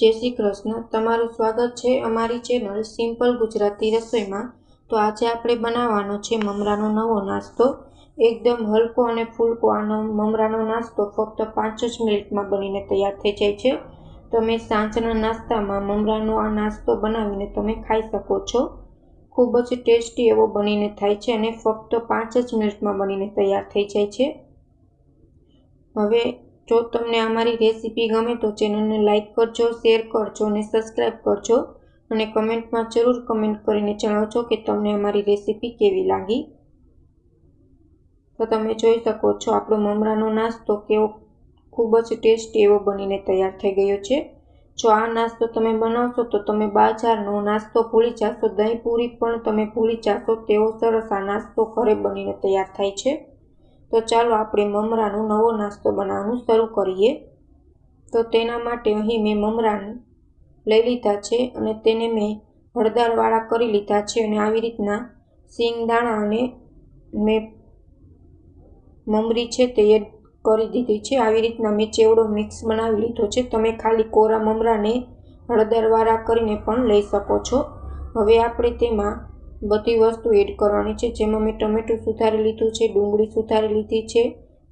जय श्री कृष्ण। तमारुं स्वागत है अमारी चेनल सिंपल गुजराती रसोई में। तो आज आपणे बनाववानो छे ममरानो नवो नास्तो। एकदम हलको अने फूलको आ ममरानो नास्तो फक्त 5 ज मिनिट में बनीने तैयार थई जाय छे। तमे सांजना नास्ता में ममरानो आ नास्तो बनावीने तमे खाई सको छो। खूब ज टेस्टी एवो बनीने थाय छे अने फक्त 5 ज मिनिट में बनीने तैयार थई जाय छे। हवे जो तमने अमारी रेसिपी गमे तो चेनल ने लाइक करजो, शेर करजो ने सब्सक्राइब करजो अने कमेंट में जरूर कमेंट करीने जणावजो कि तमने अमारी रेसिपी केवी लागी। तो तमे जोई शको छो आपणो ममरानो नास्तो केवो खूब ज टेस्टी एवो बनीने तैयार थई गयो छे। जो आ नास्तो तमे बनावशो तो तमे बाजारनो नास्तो भूली जाशो, दही पूरी पण तमे भूली जाशो तेवो सरस आ नास्तो घरे बनीने तैयार थाय छे। तो चालो आपणे ममरानो नवो नास्तो बनावવાનું शरू करीए। तो तेना माटे अहीं मैं ममरा लई लीधा छे अने तेने मैं हळदरवाळा करी लीधा छे अने आवी रीतना सींगदाणा अने मैं ममरी छे ते एड करी दीधी छे। आवी रीतना मैं चेवडो मिक्स बनावी लीधो छे। तमे खाली कोरा ममराने हळदरवाळा करीने पण लई शको छो। हवे आपणे तेमां बधी वस्तु एड करवानी छे, जेमां मैं टमेटो सुधारी लीधुं छे, डूंगળી सुधारी लीधी छे,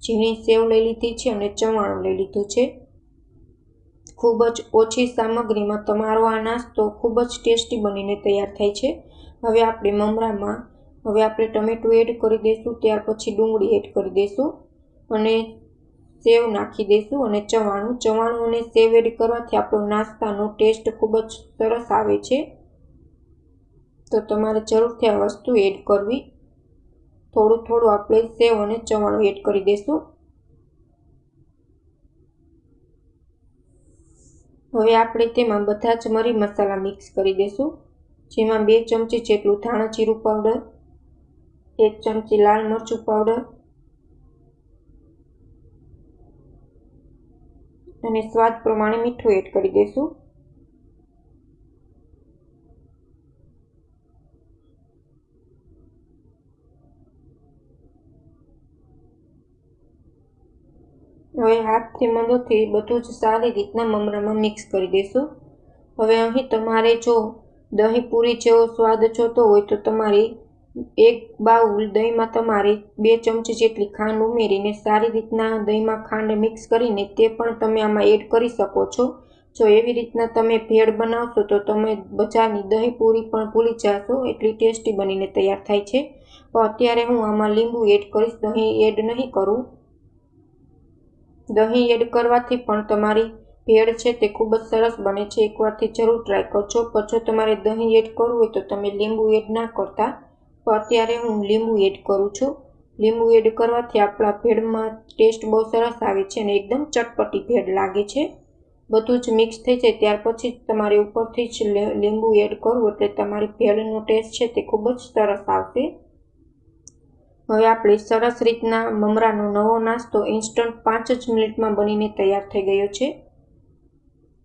झीणी सेव लई लीधी छे अने चवाणुं लई लीधुं छे। खूब ज ओછી सामग्रीमां तमारो आ नास्तो खूब ज टेस्टी बनीने तैयार थाय छे। हवे आपणे ममरामां हवे आपणे टमेटो एड करी देशुं, त्यार पछी डूंगળી एड करी देशुं अने सेव नाखी देशुं अने चवाणुं अने सेव एड करवाथी आपणो नाસ્તાનો टेस्ट खूब ज सरस आवे छे। तो तमारे जरूरथी आ वस्तु एड करवी। थोड़ुं थोड़ुं आपणे सेव अने चवाणुं एड करी देशुं। हवे आपणे तेमां बधा ज मरी मसाला मिक्स करी देशुं, जेमां 2 चमची जेटલું धाणा जीरुं पाउडर, 1 चमची लाल मरचुं पाउडर अने स्वाद प्रमाणे मीठुं एड करी देशुं। हवे हाथथी मददथी बधुं ज सारी रीतना ममरामां मिक्स करी देशुं। हवे अहीं तमारे जो दही पूरी जेवो स्वाद जोतो होय तो तमारे 1 बाउल दहीमां तमारे 2 चमची जेटली खांड उमेरीने सारी रीतना दहीमां खांड मिक्स करीने ते पण तमे आमां एड करी शको छो। जो एवी रीतना तमे भेळ बनावशो तो तमे बजारनी दही पूरी पण भूली जाशो, एटली टेस्टी बनीने तैयार थाय छे। पण अत्यारे हूँ आमां લીંબુ एड करीश, दही एड नहीं करूं। दही एड करवाथी पण तमारी भेळ छे ते खूब ज सरस बने छे। एकवारथी जरूर ट्राय करजो। पण जो तमारे दही एड करवुं होय तो तमे લીંબુ एड ना करता। पण अत्यारे हूँ લીંબુ एड करूं छुं। લીંબુ एड करवाथी आपणा भेळमां टेस्ट बहुत सरस आवे छे अने एकदम चटपटी भेळ लागे छे। बधुं ज मिक्स थई जाय त्यार पछी तमारे उपरथी ज લીંબુ एड करवुं एटले तमारी भेळनो टेस्ट छे ते खूब ज सरस आवशे। हवे आपणे सरस रीतना ममरानो नवो नास्तो इन्स्टंट 5 ज मिनिट में बनीने तैयार थई गयो छे।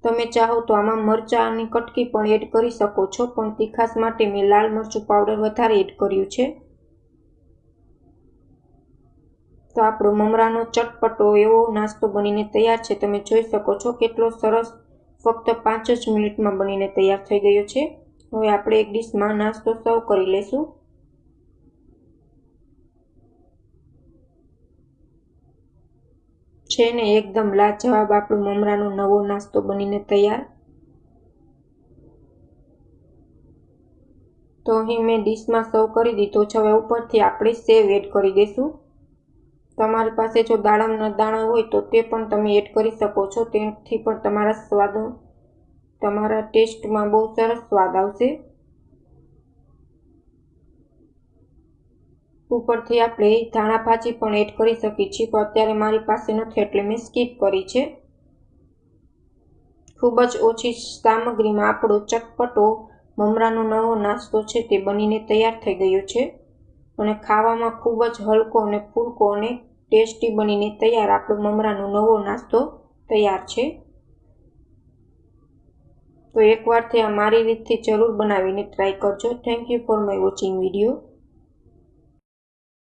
तमे चाहो तो आमां मरचानी कटकी पण एड करी शको छो, पण तीखास माटे मैं लाल मरचुं पाउडर वधारे एड कर्युं छे। तो आपणो ममरानो चटपटो एवो नास्तो बनीने तैयार छे। तमे जोई शको छो केटलो सरस फक्त 5 ज मिनिट में बनीने तैयार थई गयो छे। हवे आपणे एक डिशमां नास्तो सर्व करी लेशुं। छे ने एकदम लाजवाब आपणो ममरानो नवो नास्तो बनीने तैयार। तो अहीं मैं डिश में सर्व करी दीधो छे। हवे उपरथी आपणे सेव एड करी देशुं। तमारी पासे जो दाडमना दाणा होय तो ते पण तमे एड करी शको छो। तेनाथी पण तमारा स्वाद तमारा टेस्ट में बहुत सरस स्वाद आवशे। उपरथी आपणे धाणा भाजी पण एड करी शकीए छीए, पण अत्यारे मारी पासे नथी એટલે મેં સ્કીપ કરી છે। खूब ज ओછી सामग्रीमां આપણો ચટપટો મમરાનો નવો નાસ્તો છે તે બનીને તૈયાર થઈ ગયો છે અને ખાવામાં ખૂબ જ હલકો અને ફૂલકો અને ટેસ્ટી બનીને તૈયાર આપણો મમરાનો નવો નાસ્તો તૈયાર છે। તો એકવારથી આ મારી રીતથી જરૂર બનાવીને ટ્રાય કરજો। Thank you for my watching video.